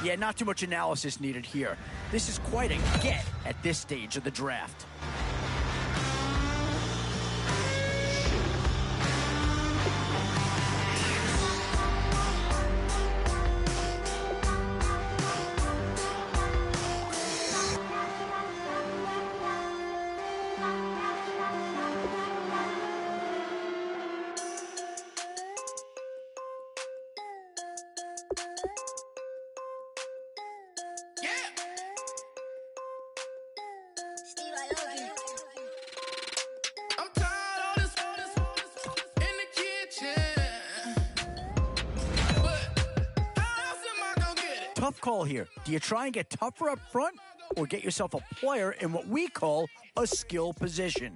Yeah, not too much analysis needed here. This is quite a get at this stage of the draft. Tough call here. Do you try and get tougher up front or get yourself a player in what we call a skill position?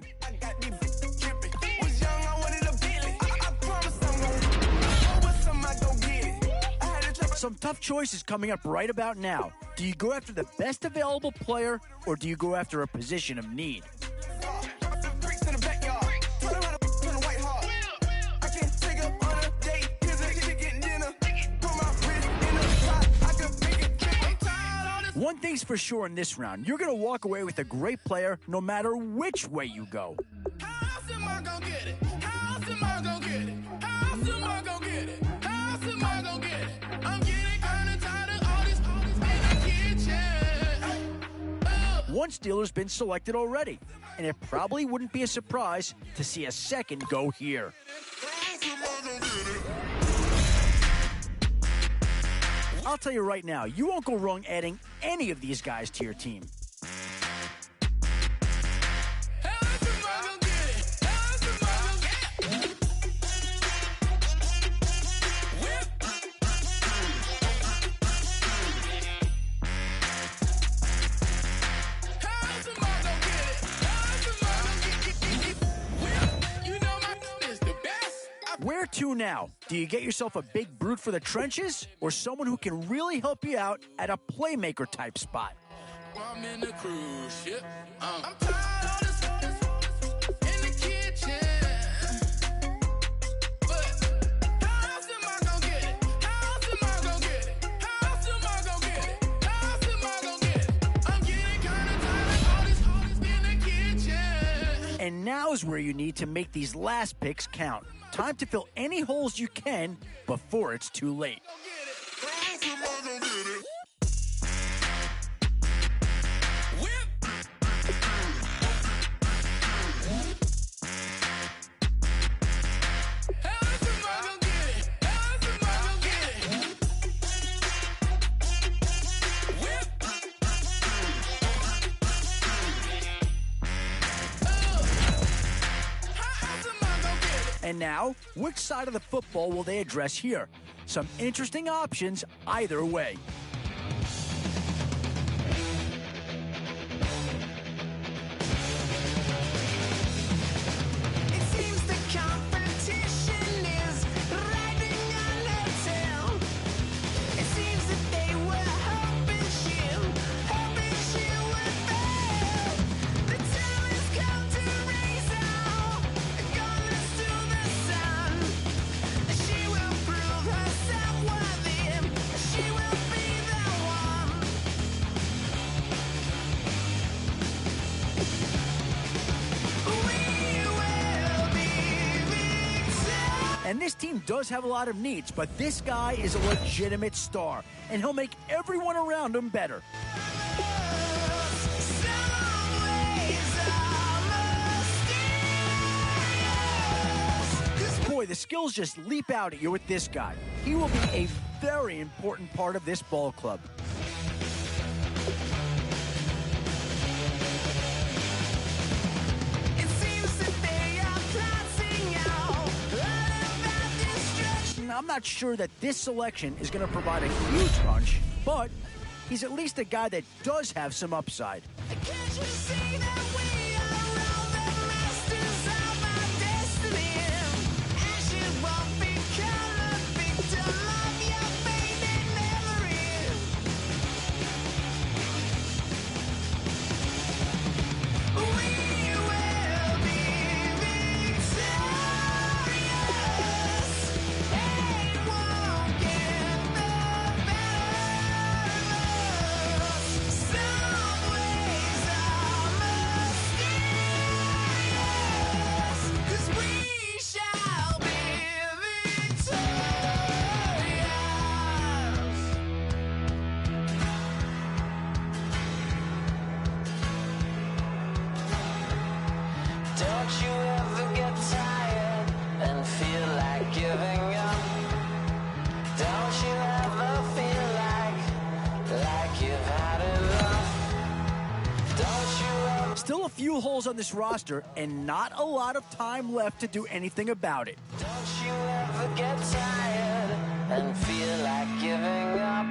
Some tough choices coming up right about now. Do you go after the best available player or do you go after a position of need? One thing's for sure in this round, you're going to walk away with a great player no matter which way you go. How am I gonna get it? How am I gonna get it? How am I gonna get it? How am I gonna get it? I'm getting kinda tired of all this in the kitchen. One Steeler's been selected already, and it probably wouldn't be a surprise to see a second go here. I'll tell you right now, you won't go wrong adding any of these guys to your team. Where to now? Do you get yourself a big brute for the trenches or someone who can really help you out at a playmaker type spot? I'm in the cruise ship. I'm tired of this in the kitchen. But how am I gonna get it? How am I gonna get it? How am I gonna get it? How am I gonna get it? I'm getting kinda tired of all this in the kitchen. And now's where you need to make these last picks count. Time to fill any holes you can before it's too late. And now, which side of the football will they address here? Some interesting options either way. It seems the competition is riding on her tail. It seems that they were hoping she would fail. The time has come to raise our guns to the sun. She will prove herself worthy. She will be the one. We will be victorious. And this team does have a lot of needs, but this guy is a legitimate star, and he'll make everyone around him better. Some ways are mysterious. Boy, the skills just leap out at you with this guy. He will be a very important part of this ball club. It seems that they are plotting out all about destruction. I'm not sure that this selection is going to provide a huge punch, but he's at least a guy that does have some upside. Can't you see that we are all the masters of our destiny? And you won't become a victim of your fading memory. We will be victorious. They won't get the better still a few holes on this roster and not a lot of time left to do anything about it. Don't you ever get tired and feel like giving up?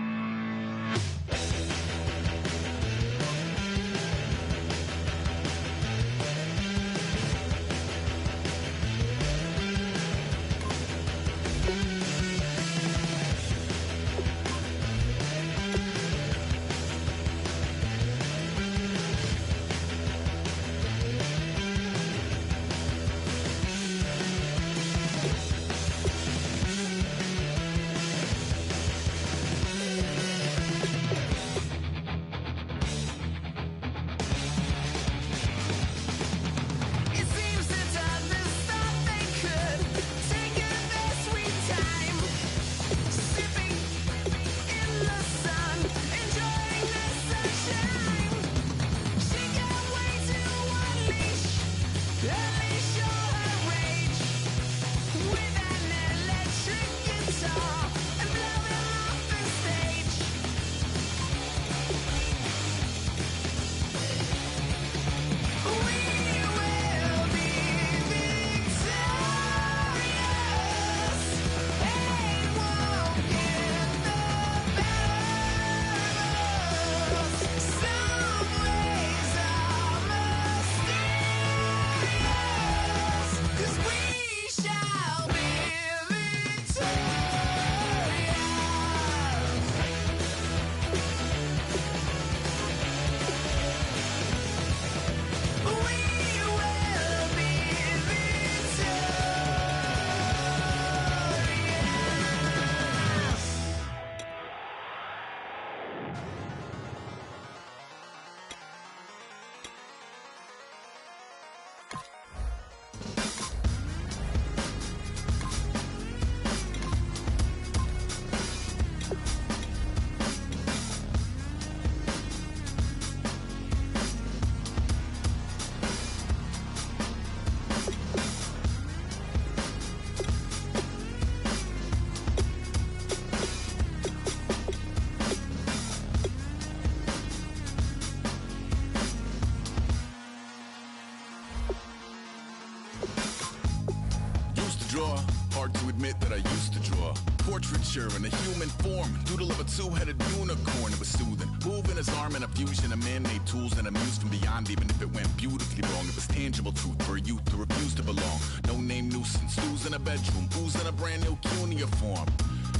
Hard to admit that I used to draw portraiture in a human form, doodle of a two-headed unicorn. It was soothing, moving his arm in a fusion of man-made tools and amused from beyond. Even if it went beautifully wrong, it was tangible truth for a youth who refused to belong. No name nuisance, who's in a bedroom, who's in a brand new cuneiform.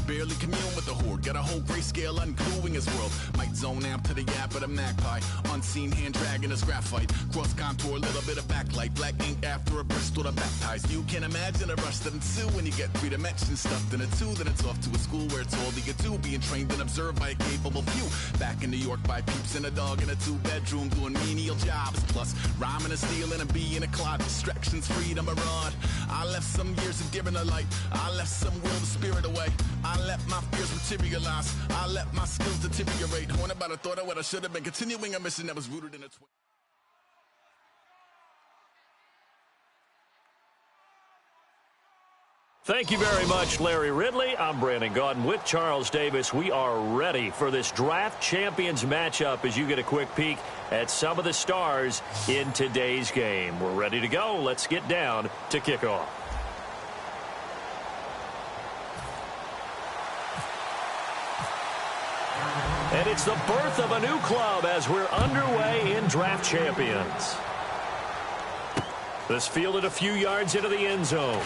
Barely commune with the horde, got a whole grayscale ungluing his world. Might zone amp to the yap of a magpie, unseen hand dragging his graphite. Cross contour, little bit of backlight, black ink after a Bristol to baptize. You can imagine a rush that ensue when you get 3 dimensions stuffed in a 2. Then it's off to a school where it's all you can do, being trained and observed by a capable few. Back in New York by peeps and a dog in a 2-bedroom doing menial jobs. Plus rhyming and stealing and being a clod, distractions, freedom, a rod. I left some years of giving a light, I left some will the spirit away. I let my fears materialize, I let my skills deteriorate. Haunted by the thought of what I should have been, continuing a mission that was rooted in a Thank you very much, Larry Ridley. I'm Brandon Gaudin with Charles Davis. We are ready for this draft champions matchup as you get a quick peek at some of the stars in today's game. We're ready to go. Let's get down to kickoff. And it's the birth of a new club as we're underway in draft champions. This fielded a few yards into the end zone.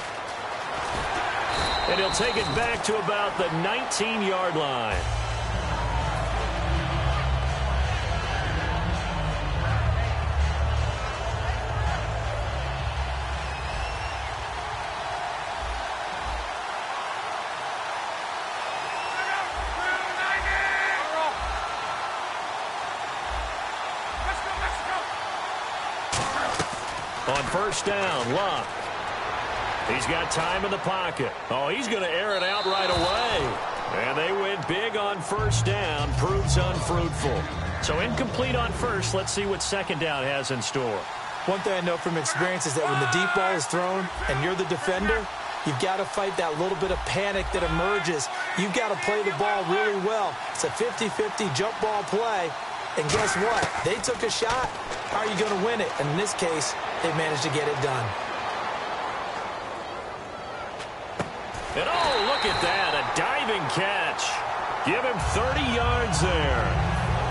And he'll take it back to about the 19-yard line. On first down, Luck. He's got time in the pocket. Oh, he's going to air it out right away. And they went big on first down. Proves unfruitful. So incomplete on first. Let's see what second down has in store. One thing I know from experience is that when the deep ball is thrown and you're the defender, you've got to fight that little bit of panic that emerges. You've got to play the ball really well. It's a 50-50 jump ball play. And guess what? They took a shot. How are you going to win it? And in this case, they managed to get it done. And oh, look at that, a diving catch. Give him 30 yards there.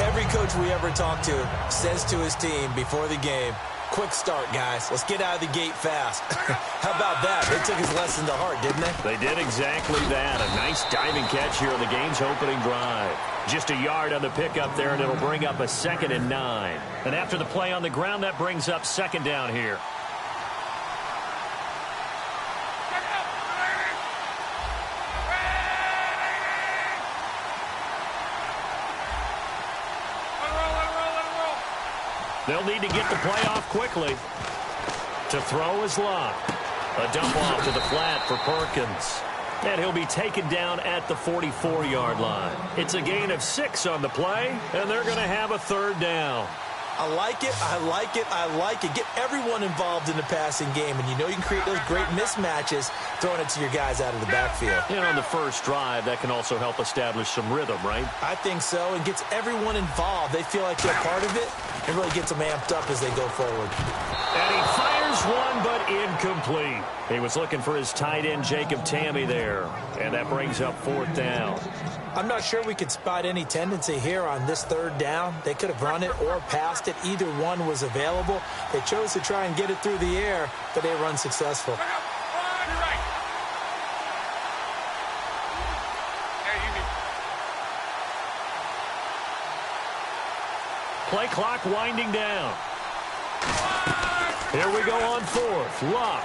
Every coach we ever talk to says to his team before the game, quick start, guys. Let's get out of the gate fast. How about that? They took his lesson to heart, didn't they? They did exactly that. A nice diving catch here on the game's opening drive. Just a yard on the pickup there, and it'll bring up a 2nd and 9. And after the play on the ground, that brings up 2nd down here. They'll need to get the play off quickly. To throw is Locke. A dump off to the flat for Perkins. And he'll be taken down at the 44-yard line. It's a gain of 6 on the play, and they're going to have a 3rd down. I like it, I like it, I like it. Get everyone involved in the passing game, and you know you can create those great mismatches throwing it to your guys out of the backfield. And on the first drive, that can also help establish some rhythm, right? I think so, and gets everyone involved. They feel like they're part of it, and really gets them amped up as they go forward. And he fires one, but incomplete. He was looking for his tight end, Jacob Tammy, there. And that brings up 4th down. I'm not sure we could spot any tendency here on this 3rd down. They could have run it or passed it. Either one was available. They chose to try and get it through the air, but they were unsuccessful. Play clock winding down. Here we go on 4th. Locke.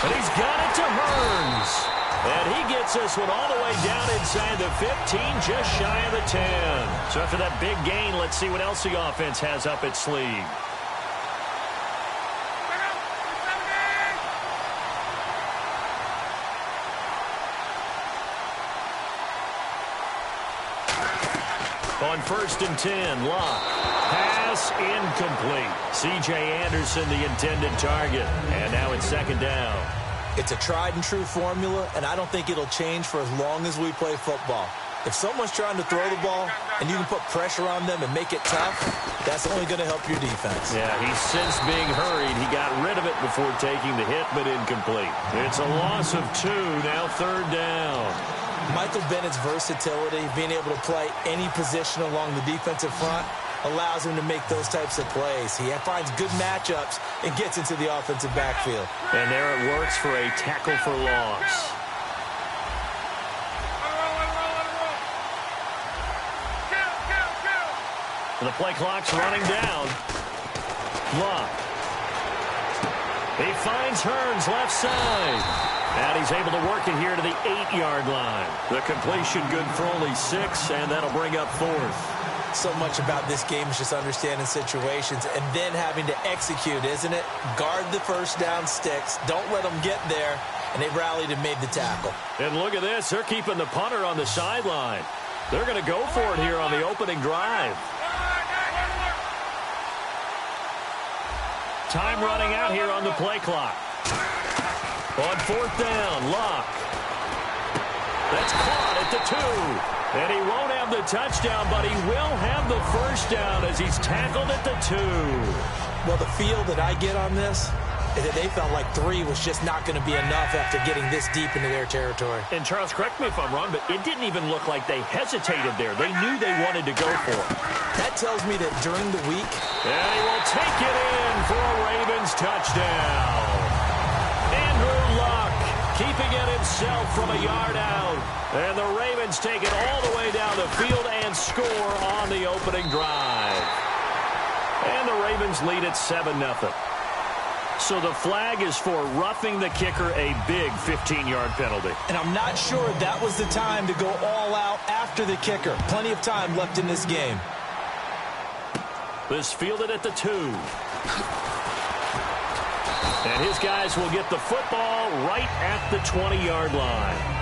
And he's got it to Hearns. And he gets this one all the way down inside the 15, just shy of the 10. So after that big gain, let's see what else the offense has up its sleeve. On 1st and 10, Locke. Pass incomplete. C.J. Anderson, the intended target. And now it's 2nd down. It's a tried-and-true formula, and I don't think it'll change for as long as we play football. If someone's trying to throw the ball and you can put pressure on them and make it tough, that's only going to help your defense. Yeah, he's since being hurried. He got rid of it before taking the hit, but incomplete. It's a loss of 2, now 3rd down. Michael Bennett's versatility, being able to play any position along the defensive front, allows him to make those types of plays. He finds good matchups and gets into the offensive backfield. And there it works for a tackle for loss. The play clock's running down. Locke. He finds Hearns left side. And he's able to work it here to the 8-yard line. The completion good for only 6, and that'll bring up 4th. So much about this game is just understanding situations and then having to execute, isn't it? Guard the first down sticks. Don't let them get there. And they rallied and made the tackle. And look at this. They're keeping the punter on the sideline. They're going to go for it here on the opening drive. Time running out here on the play clock. On 4th down, Locke. That's caught at the 2. And he won't have the touchdown, but he will have the first down as he's tackled at the 2. Well, the feel that I get on this is that they felt like 3 was just not going to be enough after getting this deep into their territory. And Charles, correct me if I'm wrong, but it didn't even look like they hesitated there. They knew they wanted to go for it. That tells me that during the week... And he will take it in for a Ravens touchdown. Andrew Luck keeping it himself from a yard out. And the Ravens take it all the way down the field and score on the opening drive. And the Ravens lead at 7-0. So the flag is for roughing the kicker, a big 15-yard penalty. And I'm not sure that was the time to go all out after the kicker. Plenty of time left in this game. This fielded at the 2. And his guys will get the football right at the 20-yard line.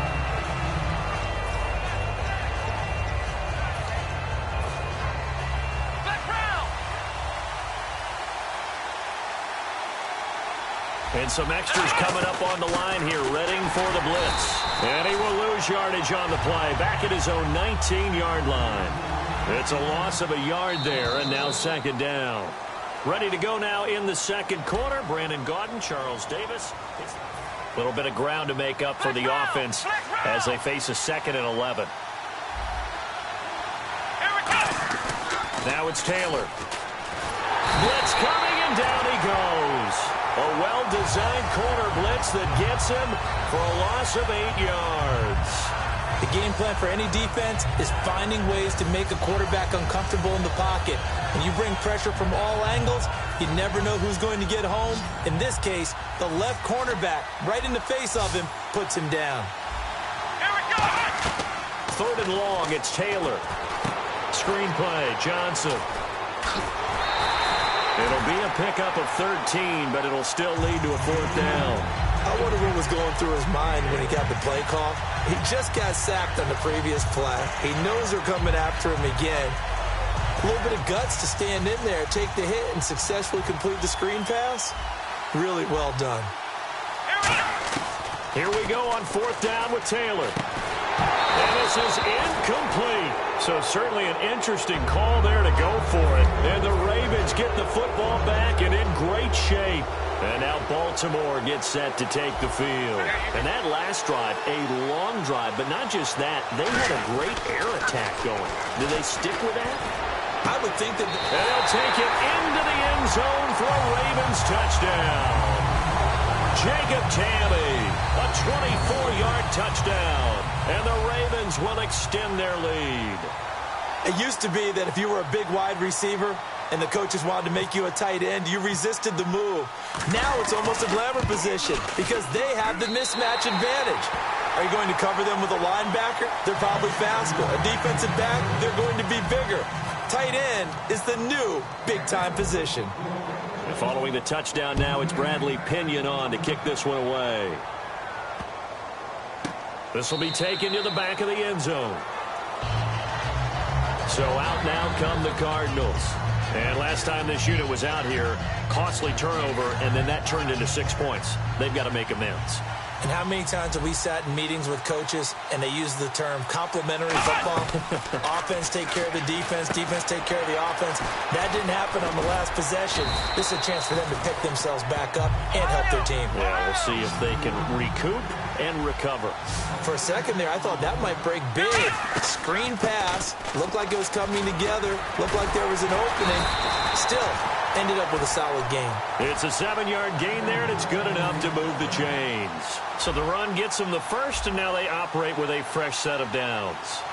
And some extras coming up on the line here, readying for the blitz. And he will lose yardage on the play, back at his own 19-yard line. It's a loss of a yard there, and now second down. Ready to go now in the second quarter. Brandon Gaudin, Charles Davis. A little bit of ground to make up for the offense as they face a 2nd and 11. Now it's Taylor. Blitz coming, and down he goes. A well-designed corner blitz that gets him for a loss of 8 yards. The game plan for any defense is finding ways to make a quarterback uncomfortable in the pocket. When you bring pressure from all angles, you never know who's going to get home. In this case, the left cornerback, right in the face of him, puts him down. Here we go. 3rd and long, it's Taylor. Screenplay, Johnson. It'll be a pickup of 13, but it'll still lead to a 4th down. I wonder what was going through his mind when he got the play call. He just got sacked on the previous play. He knows they're coming after him again. A little bit of guts to stand in there, take the hit, and successfully complete the screen pass. Really well done. Here we go on 4th down with Taylor. And this is incomplete. So certainly an interesting call there to go for it. And the Ravens get the football back and in great shape. And now Baltimore gets set to take the field. And that last drive, a long drive, but not just that. They had a great air attack going. Do they stick with that? I would think that... And they'll take it into the end zone for a Ravens touchdown. Jacob Tamme, a 24-yard touchdown. And the Ravens will extend their lead. It used to be that if you were a big wide receiver and the coaches wanted to make you a tight end, you resisted the move. Now it's almost a glamour position because they have the mismatch advantage. Are you going to cover them with a linebacker? They're probably faster. A defensive back? They're going to be bigger. Tight end is the new big-time position. And following the touchdown now, it's Bradley Pinion on to kick this one away. This will be taken to the back of the end zone. So out now come the Cardinals. And last time this unit was out here, costly turnover, and then that turned into 6 points. They've got to make amends. And how many times have we sat in meetings with coaches and they use the term complementary football? Offense take care of the defense, defense take care of the offense. That didn't happen on the last possession. This is a chance for them to pick themselves back up and help their team. Yeah, we'll see if they can recoup and recover. For a second there, I thought that might break big. Screen pass. Looked like it was coming together. Looked like there was an opening. Still, ended up with a solid gain. It's a 7-yard gain there, and it's good enough to move the chains. So the run gets them the first, and now they operate with a fresh set of downs.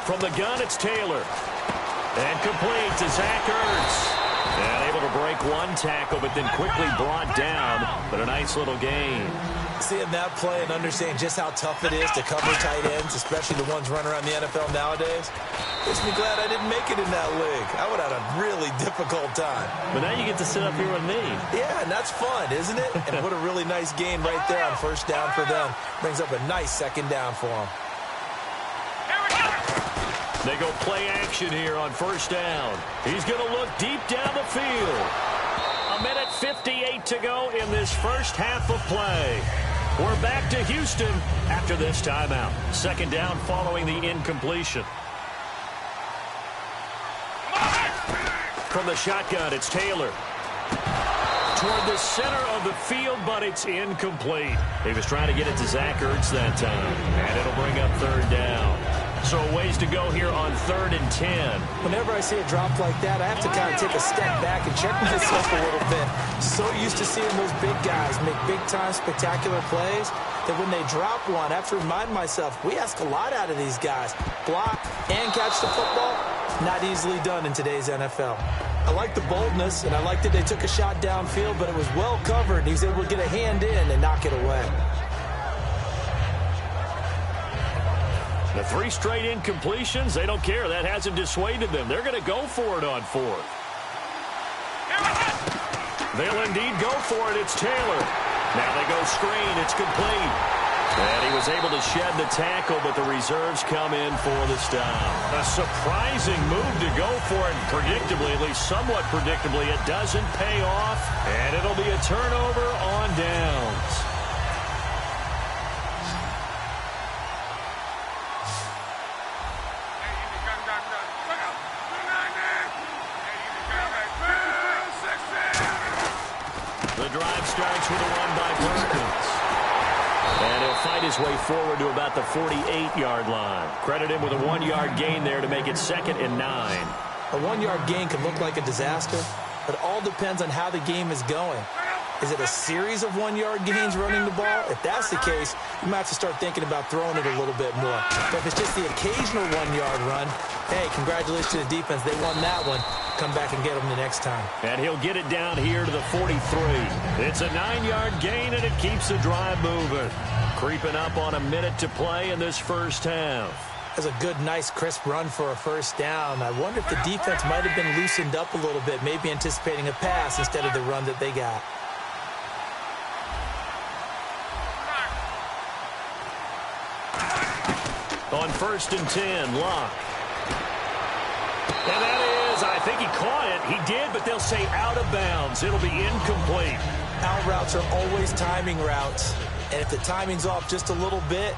From the gun, it's Taylor. And complete to Zach Ertz. And able to break one tackle, but then quickly brought down. But a nice little gain. Seeing that play and understanding just how tough it is to cover tight ends, especially the ones running around the NFL nowadays, makes me glad I didn't make it in that league. I would have had a really difficult time. But now you get to sit up here with me. Yeah, and that's fun, isn't it? And what a really nice gain right there on 1st down for them. Brings up a nice 2nd down for them. They go play action here on 1st down. He's going to look deep down the field. 1:58 to go in this first half of play. We're back to Houston after this timeout. 2nd down following the incompletion. From the shotgun, it's Taylor. Toward the center of the field, but it's incomplete. He was trying to get it to Zach Ertz that time, and it'll bring up 3rd down. So a ways to go here on 3rd and 10. Whenever I see a drop like that, I have to kind of take a step back and check myself a little bit. So used to seeing those big guys make big-time spectacular plays that when they drop one, I have to remind myself, we ask a lot out of these guys. Block and catch the football, not easily done in today's NFL. I like the boldness, and I like that they took a shot downfield, but it was well covered. He was able to get a hand in and knock it away. The 3 straight incompletions, they don't care. That hasn't dissuaded them. They're going to go for it on 4th. They'll indeed go for it. It's Taylor. Now they go screen. It's complete. And he was able to shed the tackle, but the reserves come in for the stop. A surprising move to go for it. Predictably, at least somewhat predictably, it doesn't pay off. And it'll be a turnover on downs. drive starts with a run by Perkins. And he'll fight his way forward to about the 48-yard line. Credit him with a 1-yard gain there to make it 2nd and 9. A 1-yard gain can look like a disaster, but it all depends on how the game is going. Is it a series of 1-yard gains running the ball? If that's the case, you might have to start thinking about throwing it a little bit more. But if it's just the occasional 1-yard run, hey, congratulations to the defense. They won that one. Come back and get them the next time. And he'll get it down here to the 43. It's a 9-yard gain, and it keeps the drive moving. Creeping up on a minute to play in this first half. That's a good, nice, crisp run for a first down. I wonder if the defense might have been loosened up a little bit, maybe anticipating a pass instead of the run that they got. On 1st and 10, Locke. And that is, I think he caught it. He did, but they'll say out of bounds. It'll be incomplete. Out routes are always timing routes. And if the timing's off just a little bit,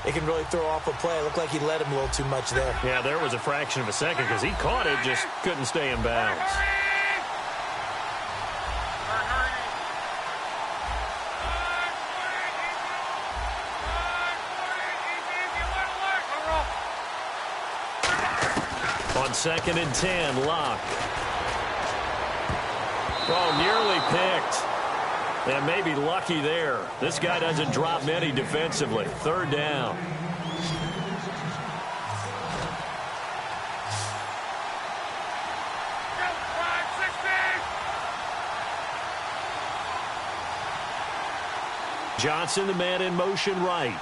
it can really throw off a play. It looked like he let him a little too much there. Yeah, there was a fraction of a second because he caught it, just couldn't stay in bounds. On 2nd and 10, Locke. Oh, nearly picked. And maybe lucky there. This guy doesn't drop many defensively. 3rd down. Johnson, the man in motion right.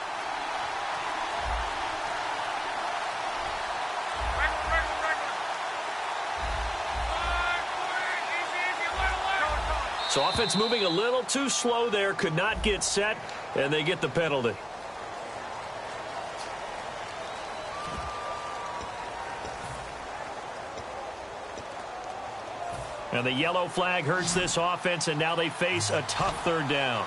So offense moving a little too slow there, could not get set, and they get the penalty. And the yellow flag hurts this offense, and now they face a tough 3rd down.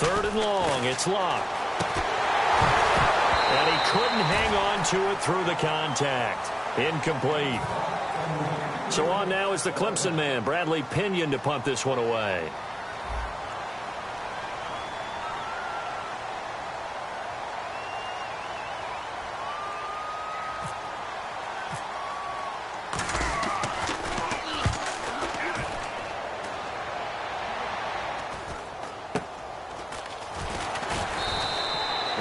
Third and long, it's Locke. And he couldn't hang on to it through the contact. Incomplete. So on now is the Clemson man, Bradley Pinion, to punt this one away.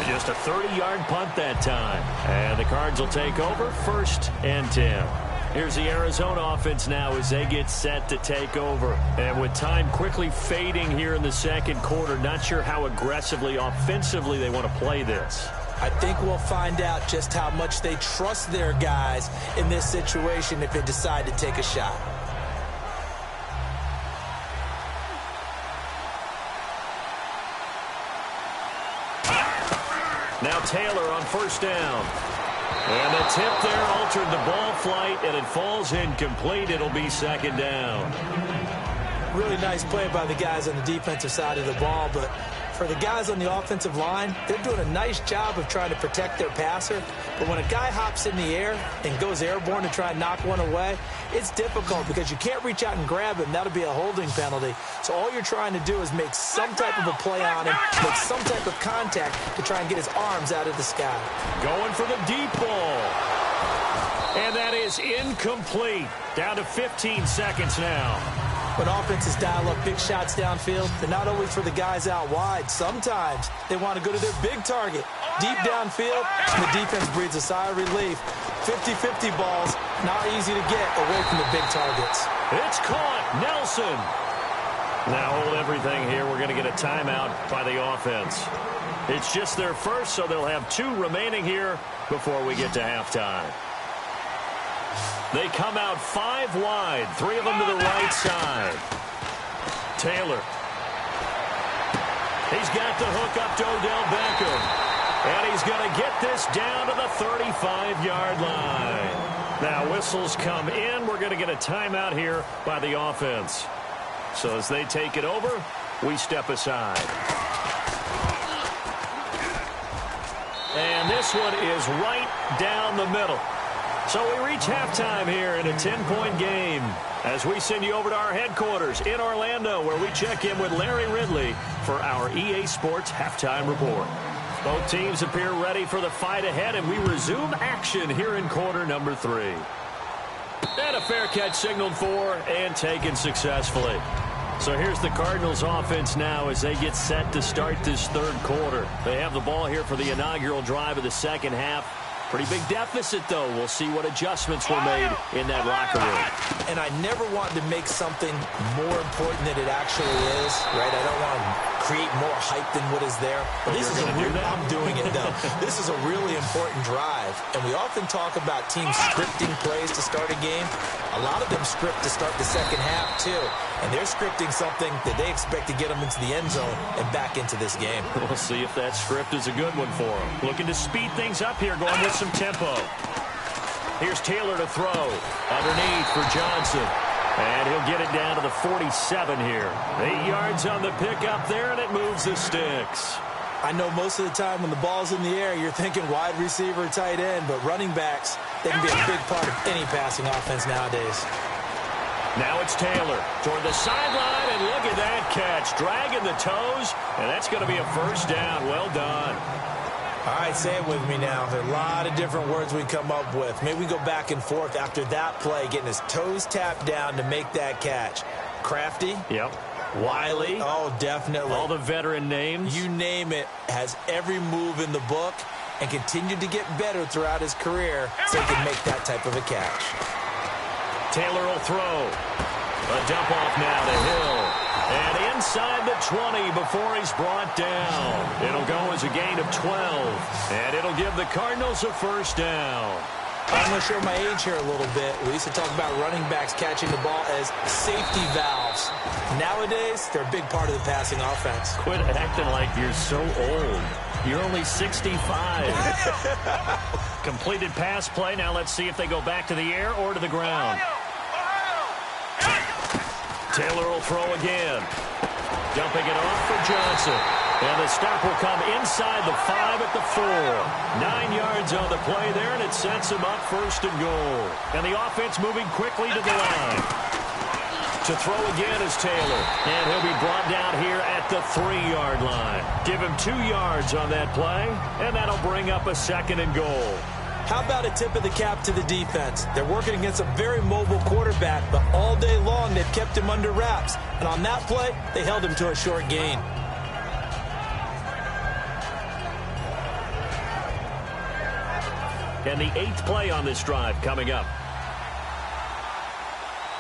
Just a 30-yard punt that time. And the Cards will take over 1st and 10. Here's the Arizona offense now as they get set to take over. And with time quickly fading here in the 2nd quarter, not sure how aggressively, offensively they want to play this. I think we'll find out just how much they trust their guys in this situation if they decide to take a shot. Now Taylor on 1st down. And the tip there altered the ball flight, and it falls incomplete. It'll be 2nd down. Really nice play by the guys on the defensive side of the ball, but for the guys on the offensive line, they're doing a nice job of trying to protect their passer. But when a guy hops in the air and goes airborne to try and knock one away, it's difficult because you can't reach out and grab him. That'll be a holding penalty. So all you're trying to do is make some type of a play on him, make some type of contact to try and get his arms out of the sky. Going for the deep ball. And that is incomplete. Down to 15 seconds now. When offenses dial up big shots downfield, they're not always for the guys out wide. Sometimes they want to go to their big target. Deep downfield, and the defense breathes a sigh of relief. 50-50 balls, not easy to get away from the big targets. It's caught. Nelson. Now hold everything here. We're going to get a timeout by the offense. It's just their first, so they'll have 2 remaining here before we get to halftime. They come out 5 wide, 3 of them to the right side. Taylor. He's got the hook up to Odell Beckham. And he's going to get this down to the 35-yard line. Now whistles come in. We're going to get a timeout here by the offense. So as they take it over, we step aside. And this one is right down the middle. So we reach halftime here in a 10-point game as we send you over to our headquarters in Orlando, where we check in with Larry Ridley for our EA Sports Halftime Report. Both teams appear ready for the fight ahead, and we resume action here in quarter number 3. And a fair catch signaled for and taken successfully. So here's the Cardinals offense now as they get set to start this third quarter. They have the ball here for the inaugural drive of the second half. Pretty big deficit, though. We'll see what adjustments were made in that locker room. And I never want to make something more important than it actually is, right? I don't want to create more hype than what is there. But this is I'm doing it, though. This is a really important drive. And we often talk about teams scripting plays to start a game. A lot of them script to start the second half, too. And they're scripting something that they expect to get them into the end zone and back into this game. We'll see if that script is a good one for them. Looking to speed things up here, going with some tempo. Here's Taylor to throw. Underneath for Johnson. And he'll get it down to the 47 here. 8 yards on the pickup there, and it moves the sticks. I know most of the time when the ball's in the air, you're thinking wide receiver, tight end, but running backs, they can be a big part of any passing offense nowadays. Now it's Taylor toward the sideline, and look at that catch. Dragging the toes, and that's going to be a first down. Well done. All right, say it with me now. There are a lot of different words we come up with. Maybe we go back and forth after that play, getting his toes tapped down to make that catch. Crafty. Yep. Wiley. Oh, definitely. All the veteran names. You name it. Has every move in the book and continued to get better throughout his career so he can make that type of a catch. Taylor will throw. A dump off now to Hill. And inside the 20 before he's brought down. It'll go as a gain of 12. And it'll give the Cardinals a first down. I'm going to show my age here a little bit. We used to talk about running backs catching the ball as safety valves. Nowadays, they're a big part of the passing offense. Quit acting like you're so old. You're only 65. Completed pass play. Now let's see if they go back to the air or to the ground. Taylor will throw again. Dumping it off for Johnson. And the stop will come inside the 5 at the 4. 9 yards on the play there, and it sets him up first and goal. And the offense moving quickly to the line. To throw again is Taylor. And he'll be brought down here at the 3-yard line. Give him 2 yards on that play, and that'll bring up a second and goal. How about a tip of the cap to the defense? They're working against a very mobile quarterback, but all day long they've kept him under wraps. And on that play, they held him to a short gain. And the 8th play on this drive coming up.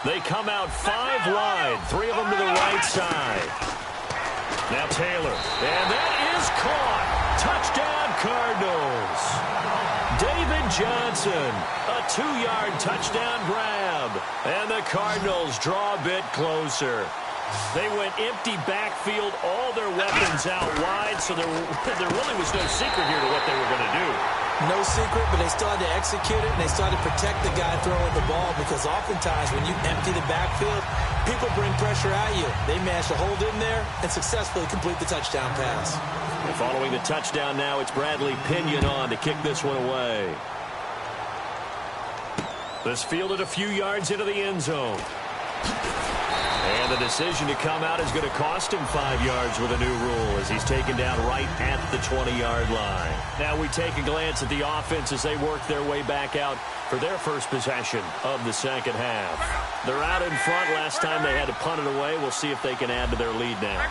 They come out 5 wide, 3 of them to the right side. Now Taylor, and that is caught. Touchdown Cardinals. David Johnson, a 2-yard touchdown grab. And the Cardinals draw a bit closer. They went empty backfield, all their weapons out wide, so there really was no secret here to what they were going to do. No secret, but they still had to execute it, and they still had to protect the guy throwing the ball, because oftentimes when you empty the backfield, people bring pressure at you. They managed to hold in there and successfully complete the touchdown pass. And following the touchdown now, it's Bradley Pinion on to kick this one away. This fielded a few yards into the end zone. And the decision to come out is going to cost him 5 yards with a new rule as he's taken down right at the 20-yard line. Now we take a glance at the offense as they work their way back out for their first possession of the second half. They're out in front. Last time they had to punt it away. We'll see if they can add to their lead now.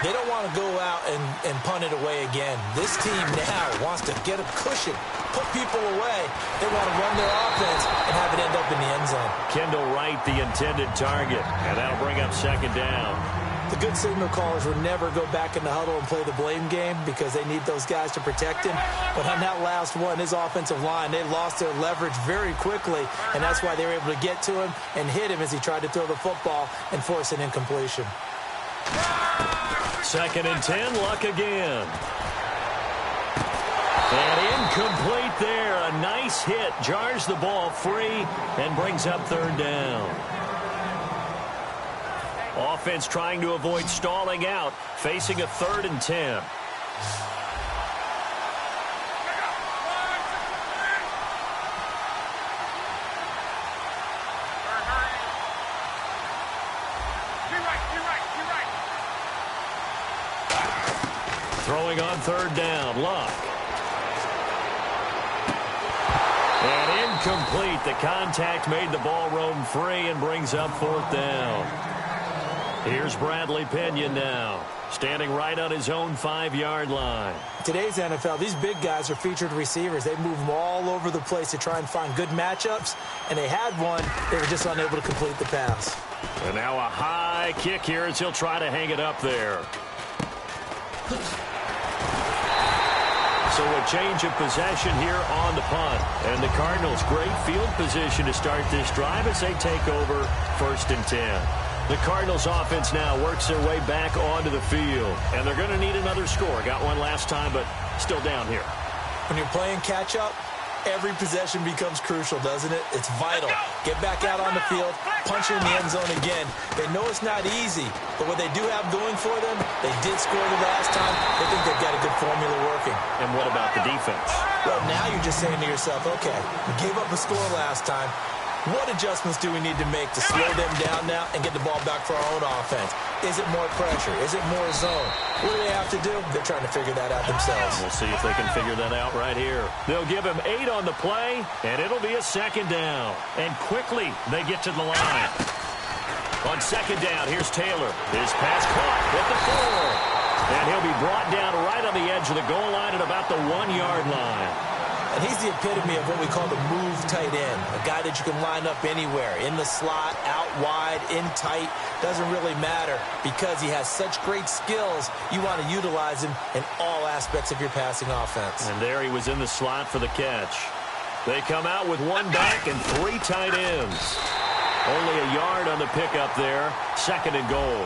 They don't want to go out and punt it away again. This team now wants to get a cushion, put people away. They want to run their offense and have it end up in the end zone. Kendall Wright, the intended target, and that'll bring up second down. The good signal callers would never go back in the huddle and play the blame game because they need those guys to protect him. But on that last one, his offensive line, they lost their leverage very quickly, and that's why they were able to get to him and hit him as he tried to throw the football and force an incompletion. Second and 10, Luck again. And incomplete there. A nice hit. Jars the ball free and brings up third down. Offense trying to avoid stalling out, facing a 3rd and 10. Throwing on third down, Luck. And incomplete. The contact made the ball roam free and brings up fourth down. Here's Bradley Pinion now, standing right on his own 5-yard line. Today's NFL, these big guys are featured receivers. They move them all over the place to try and find good matchups, and they had one. They were just unable to complete the pass. And now a high kick here as he'll try to hang it up there. So a change of possession here on the punt. And the Cardinals, great field position to start this drive as they take over 1st and 10. The Cardinals offense now works their way back onto the field. And they're going to need another score. Got one last time, but still down here. When you're playing catch-up, every possession becomes crucial, doesn't it? It's vital. Get back out on the field, punch in the end zone again. They know it's not easy, but what they do have going for them, they did score the last time. They think they've got a good formula working. And what about the defense? Well, now you're just saying to yourself, okay, we gave up a score last time. What adjustments do we need to make to slow them down now and get the ball back for our own offense? Is it more pressure? Is it more zone? What do they have to do? They're trying to figure that out themselves. We'll see if they can figure that out right here. They'll give him 8 on the play, and it'll be a 2nd down. And quickly, they get to the line. On 2nd down, here's Taylor. His pass caught at the 4. And he'll be brought down right on the edge of the goal line at about the 1-yard line. And he's the epitome of what we call the move tight end, a guy that you can line up anywhere, in the slot, out wide, in tight, doesn't really matter because he has such great skills. You want to utilize him in all aspects of your passing offense. And there he was in the slot for the catch. They come out with 1 back and 3 tight ends. Only a yard on the pickup there, 2nd and goal.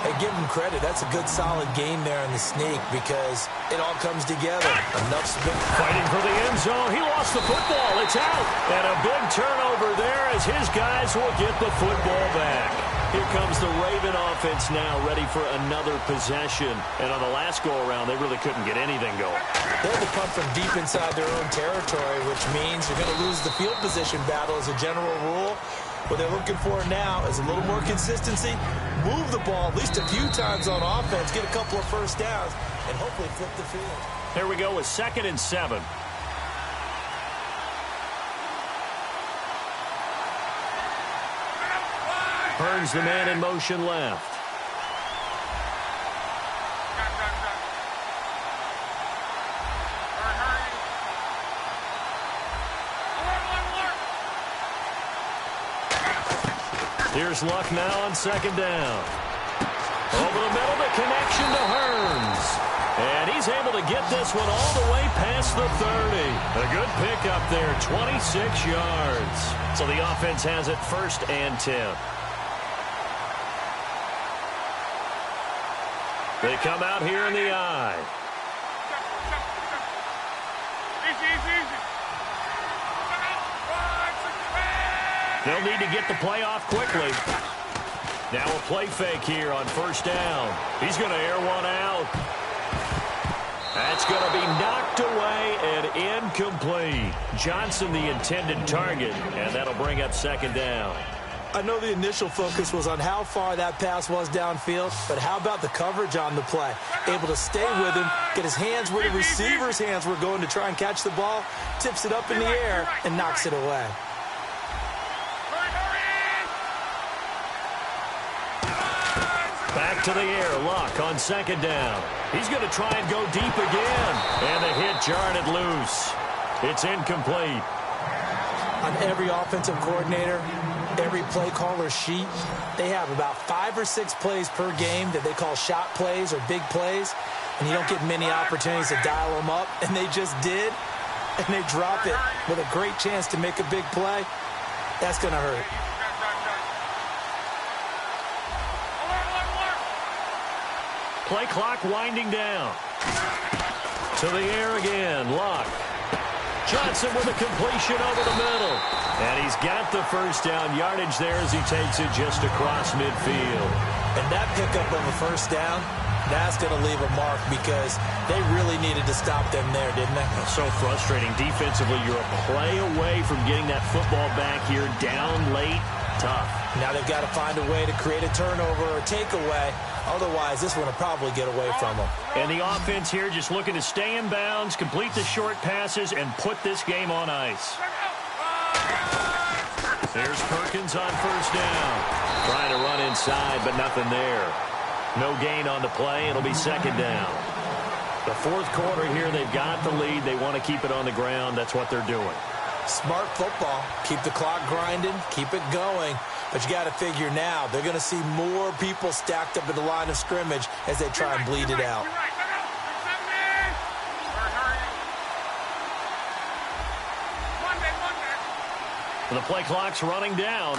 Hey, give him credit. That's a good, solid game there in the sneak because it all comes together. Enough spin. Fighting for the end zone. He lost the football. It's out. And a big turnover there as his guys will get the football back. Here comes the Raven offense now, ready for another possession. And on the last go-around, they really couldn't get anything going. They had to punt from deep inside their own territory, which means you're going to lose the field position battle as a general rule. What they're looking for now is a little more consistency, move the ball at least a few times on offense, get a couple of first downs, and hopefully flip the field. Here we go with 2nd and 7. Burns the man in motion left. Here's Luck now on 2nd down. Over the middle, the connection to Hearns. And he's able to get this one all the way past the 30. A good pickup there, 26 yards. So the offense has it 1st and 10. They come out here in the eye. They'll need to get the play off quickly. Now a play fake here on 1st down. He's going to air one out. That's going to be knocked away and incomplete. Johnson the intended target, and that'll bring up 2nd down. I know the initial focus was on how far that pass was downfield, but how about the coverage on the play? Able to stay with him, get his hands where the receiver's hands were going to try and catch the ball, tips it up in the air, and knocks it away. Back to the air, Luck on 2nd down. He's going to try and go deep again. And the hit jarred it loose. It's incomplete. On every offensive coordinator, every play caller sheet, they have about 5 or 6 plays per game that they call shot plays or big plays. And you don't get many opportunities to dial them up. And they just did. And they drop it with a great chance to make a big play. That's going to hurt. Play clock winding down. To the air again, Luck. Johnson with a completion over the middle. And he's got the 1st down yardage there as he takes it just across midfield. And that pickup of a 1st down, that's going to leave a mark because they really needed to stop them there, didn't they? So frustrating. Defensively, you're a play away from getting that football back here down late. Tough. Now they've got to find a way to create a turnover or a takeaway. Otherwise, this one will probably get away from them. And the offense here just looking to stay in bounds, complete the short passes, and put this game on ice. There's Perkins on first down. Trying to run inside, but nothing there. No gain on the play. It'll be second down. The fourth quarter here, they've got the lead. They want to keep it on the ground. That's what they're doing. Smart football. Keep the clock grinding. Keep it going. But you got to figure now, they're going to see more people stacked up at the line of scrimmage as they try and bleed it out. The play clock's running down.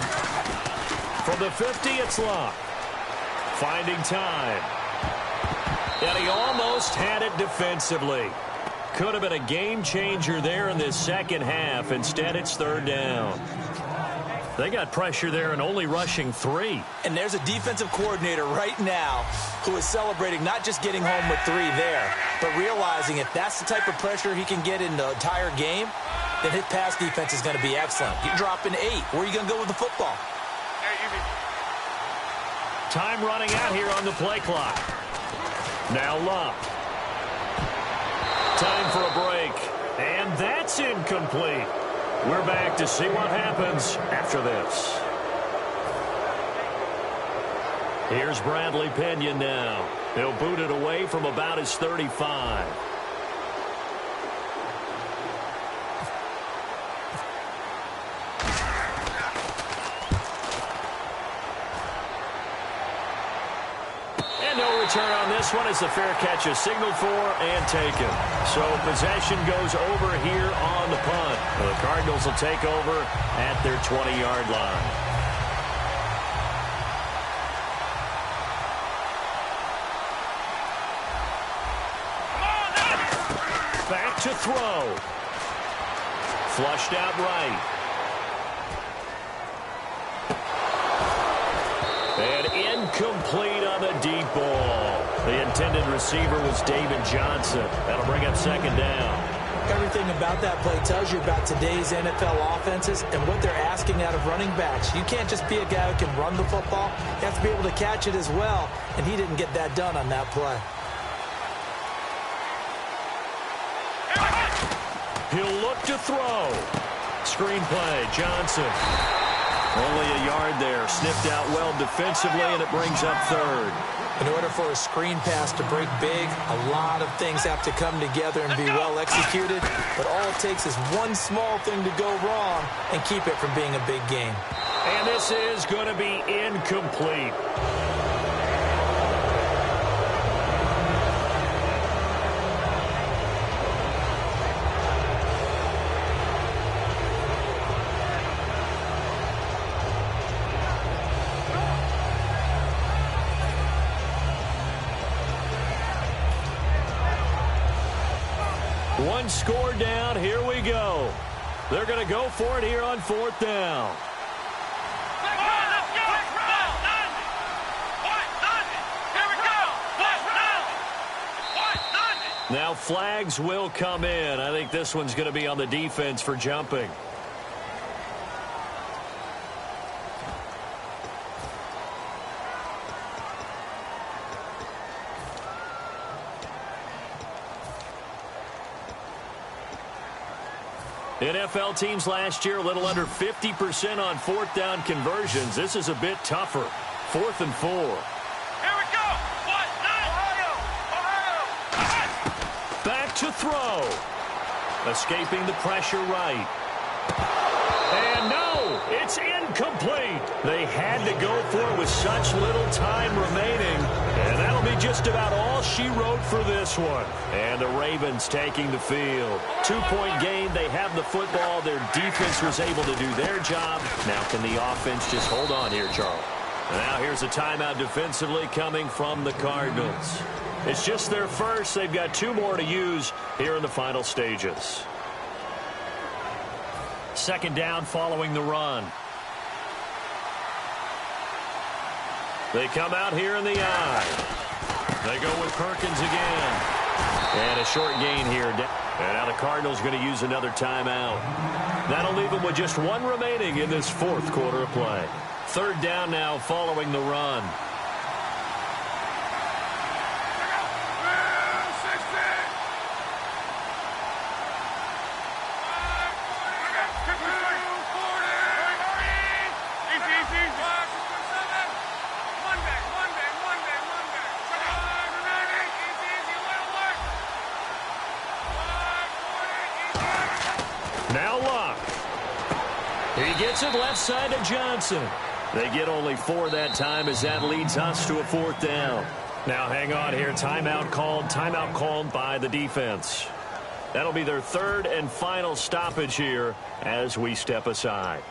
From the 50, it's Luck. Finding time. And he almost had it defensively. Could have been a game changer there in this second half. Instead, it's third down. They got pressure there and only rushing 3. And there's a defensive coordinator right now who is celebrating not just getting home with 3 there, but realizing if that's the type of pressure he can get in the entire game, then his pass defense is going to be excellent. You're dropping 8. Where are you going to go with the football? Time running out here on the play clock. Now Luck. Time for a break. And that's incomplete. We're back to see what happens after this. Here's Bradley Pinion now. He'll boot it away from about his 35. Return on this one as the fair catch is signaled for and taken. So possession goes over here on the punt. The Cardinals will take over at their 20-yard line. Back to throw. Flushed out right. And incomplete on the deep ball. The intended receiver was David Johnson. That'll bring up second down. Everything about that play tells you about today's NFL offenses and what they're asking out of running backs. You can't just be a guy who can run the football. You have to be able to catch it as well, and he didn't get that done on that play. He'll look to throw. Screen play, Johnson. Only a yard there. Sniffed out well defensively, and it brings up third. In order for a screen pass to break big, a lot of things have to come together and be well executed. But all it takes is one small thing to go wrong and keep it from being a big game. And this is going to be incomplete. One score down. Here we go. They're going to go for it here on fourth down. Now flags will come in. I think this one's going to be on the defense for jumping. NFL teams last year a little under 50% on fourth down conversions. This is a bit tougher. 4th and 4. Here we go. Ohio. Back to throw. Escaping the pressure right. And no, it's incomplete. They had to go for it with such little time remaining. And that'll be just about all she wrote for this one. And the Ravens taking the field. 2-point game. They have the football. Their defense was able to do their job. Now can the offense just hold on here, Charles? Now here's a timeout defensively coming from the Cardinals. It's just their first. They've got 2 more to use here in the final stages. Second down following the run. They come out here in the eye. They go with Perkins again. And a short gain here. And now the Cardinals going to use another timeout. That'll leave them with just one remaining in this fourth quarter of play. Third down now following the run. Now Luck. He gets it left side to Johnson. They get only 4 that time as that leads us to a fourth down. Now hang on here. Timeout called by the defense. That'll be their third and final stoppage here as we step aside.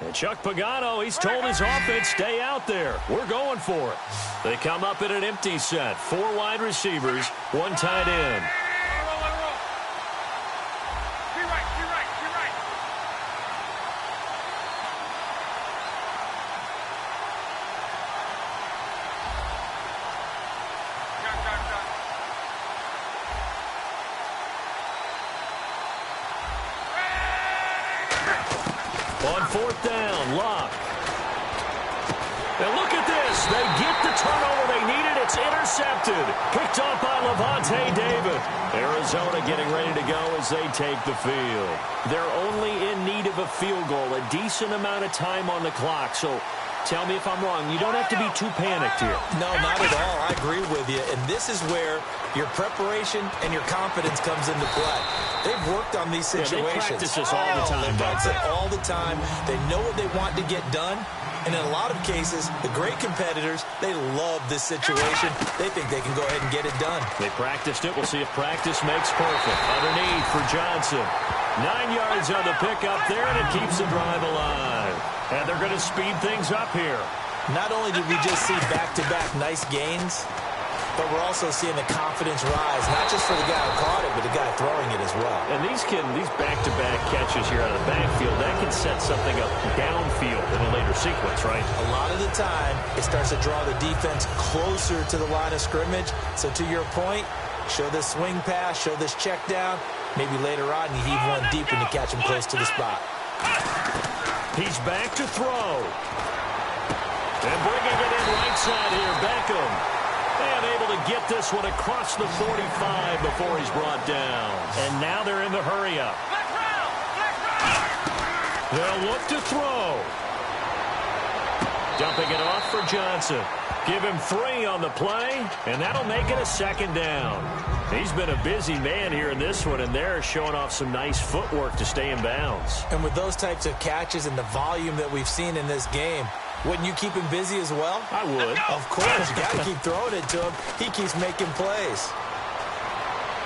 And Chuck Pagano, he's told his offense, stay out there. We're going for it. They come up in an empty set. 4 wide receivers, 1 tight end. On fourth down, Locke. And look at this. They get the turnover they needed. It's intercepted. Picked off by Levante David. Arizona getting ready to go as they take the field. They're only in need of a field goal, a decent amount of time on the clock. So tell me if I'm wrong. You don't have to be too panicked here. No, not at all. I agree with you. And this is where your preparation and your confidence comes into play. They've worked on these situations. Yeah, they practice this all the time. They practice it all the time. They know what they want to get done. And in a lot of cases, the great competitors, they love this situation. They think they can go ahead and get it done. They practiced it. We'll see if practice makes perfect. Underneath for Johnson. 9 yards on the pickup there, and it keeps the drive alive. And they're going to speed things up here. Not only did we just see back-to-back nice gains, but we're also seeing the confidence rise, not just for the guy who caught it, but the guy throwing it as well. And these back-to-back catches here out of the backfield, that can set something up downfield in a later sequence, right? A lot of the time, it starts to draw the defense closer to the line of scrimmage. So to your point, show this swing pass, show this check down. Maybe later on, you heave one deep and you catch him close to the spot. He's back to throw. And bringing it in right side here, Beckham. And able to get this one across the 45 before he's brought down. And now they're in the hurry-up. They'll look to throw. Dumping it off for Johnson. Give him 3 on the play, and that'll make it a second down. He's been a busy man here in this one, and they're showing off some nice footwork to stay in bounds. And with those types of catches and the volume that we've seen in this game, wouldn't you keep him busy as well? I would. Of course. You got to keep throwing it to him. He keeps making plays.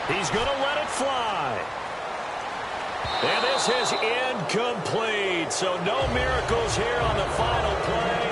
He's going to let it fly. And this is incomplete. So no miracles here on the final play.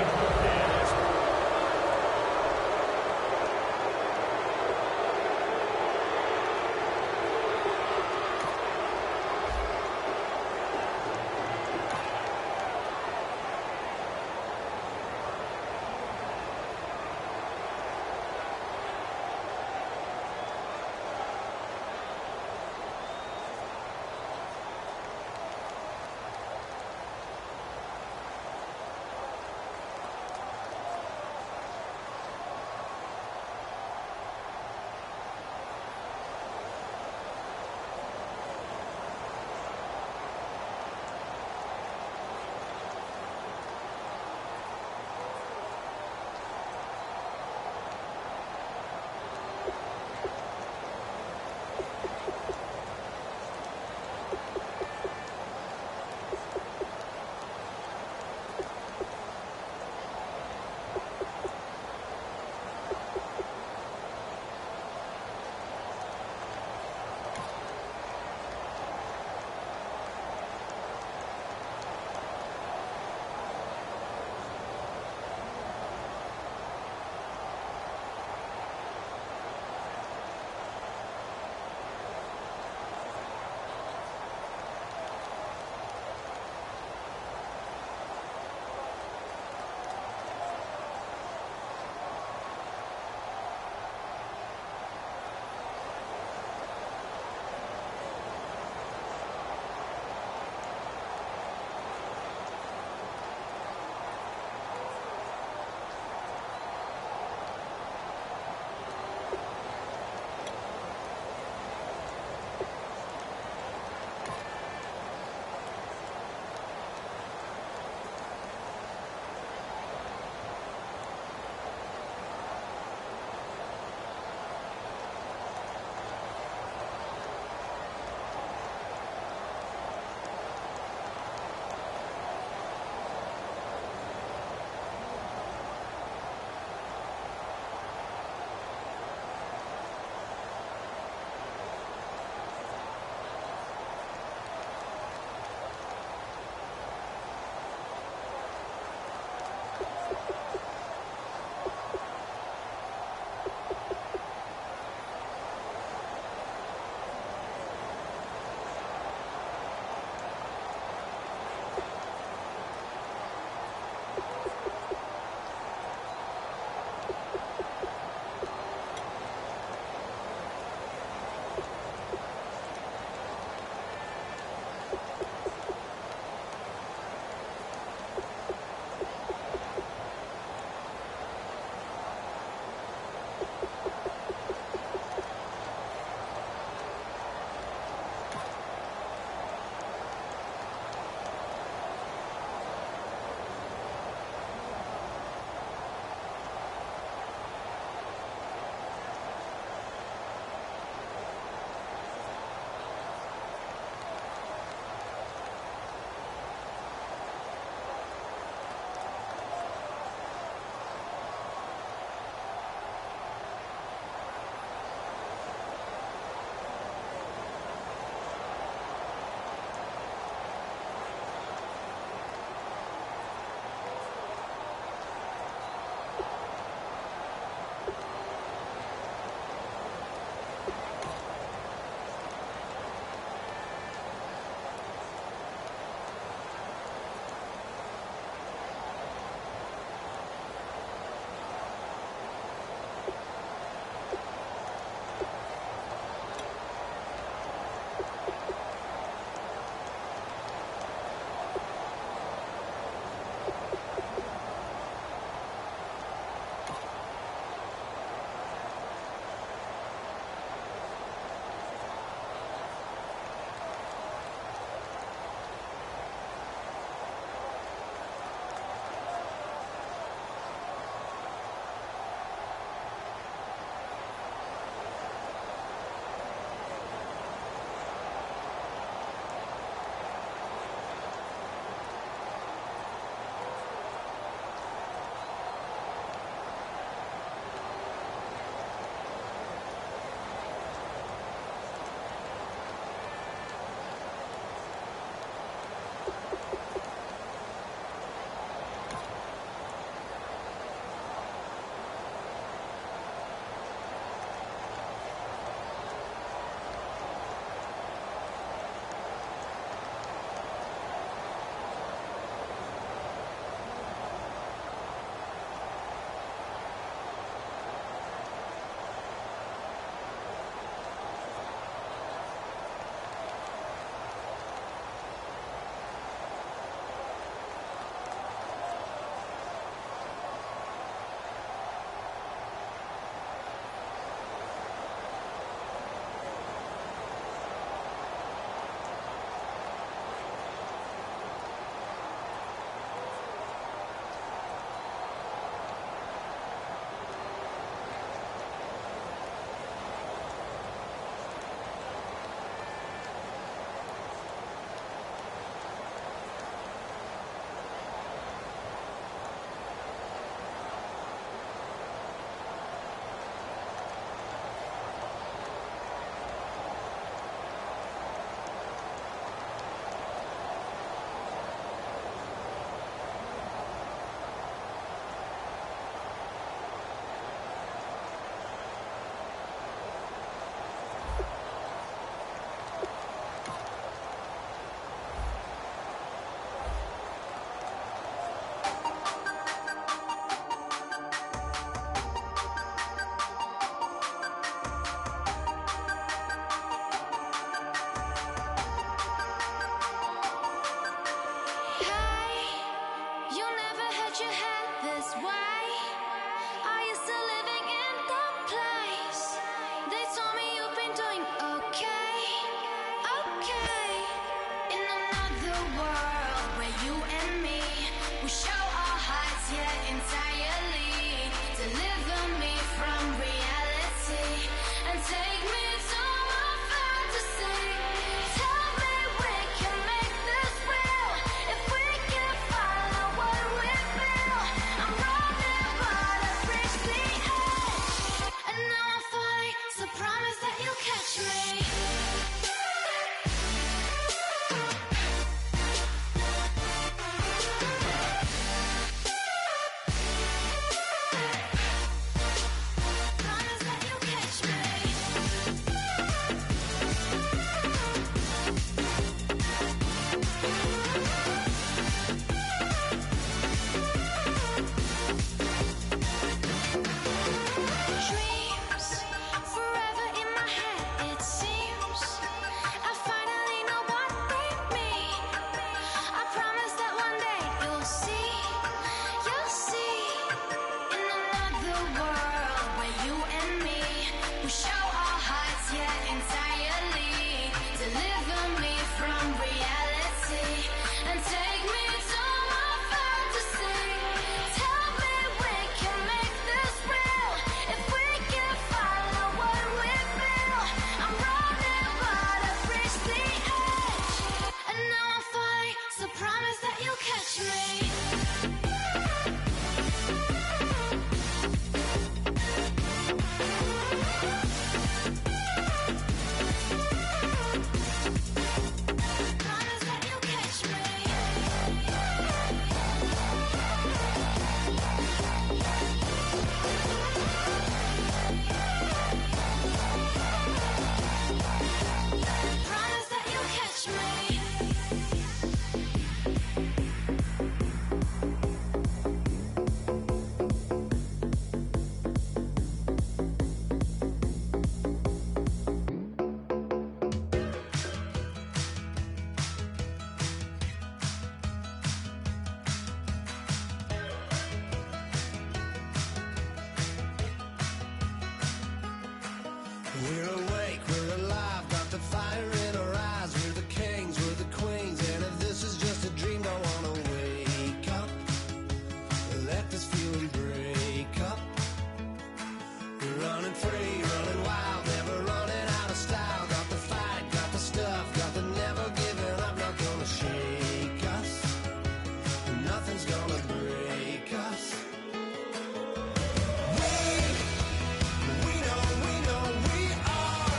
world where you and me will show our hearts yet entirely. Deliver me from reality and take me to my fantasy. Tell me we can make this real if we can follow what we feel. I'm running but I've reached the edge, and now I'm falling, so promise that you'll catch me. Promise that you'll catch me. Dreams forever in my head, it seems. I finally know what they mean. I promise that one day you'll see. In another world where you and me will show our hearts yet entirely. Deliver me from reality and take me to my fantasy. Tell me we can make this real if we can follow what we feel. I'm running but I've reached the edge, and now I'm falling, so promise that you'll catch me. Promise that you'll catch me. Promise that you'll catch me. We're awake, we're alive, got the fire in our eyes. We're the kings, we're the queens, and if this is just a dream, don't wanna wake up. Let this feeling break up. We're running free, running wild, never running out of style. Got the fight, got the stuff, got the never giving up. Not gonna shake us, nothing's gonna break us. We know we are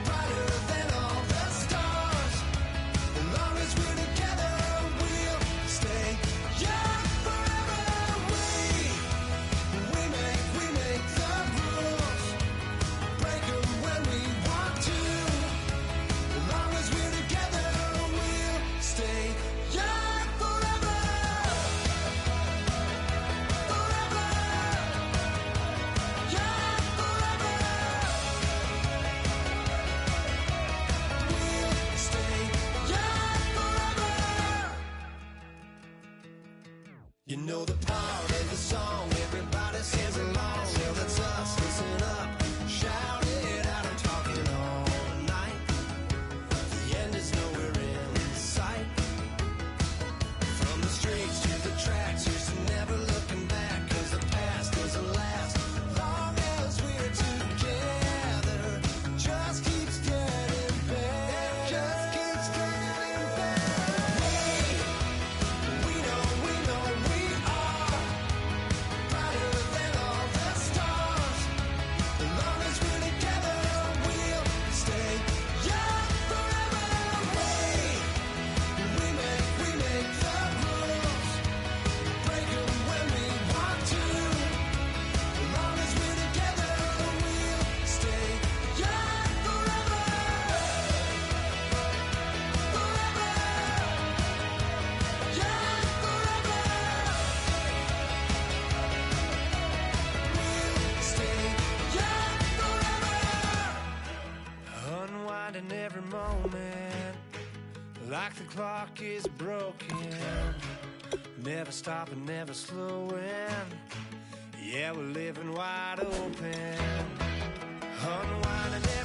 brighter than all the stars. As long as we're together, we'll stay young forever. We make the rules, break 'em when we want to. As long as we're together, we'll stay young forever. Forever. Young forever. We'll stay young forever. You know the part of the song, everybody sings along. Well, that's us, listen up, shout it out. I'm talking all night. The end is nowhere in sight. From the streets to the tracks, here's to never looking back. 'Cause the past doesn't last long as we're together. Just keeps getting better. Just keeps getting better. We know we are brighter than all the stars. As long as we're together, we'll stay young forever. We make the rules, break 'em when we want to. As long as we're together, we'll stay young forever. Forever. Young forever. We'll stay young forever. Unwinding every moment, like the clock is broken. Never stopping, never slowing. Yeah, we're living wide open. Unwinding every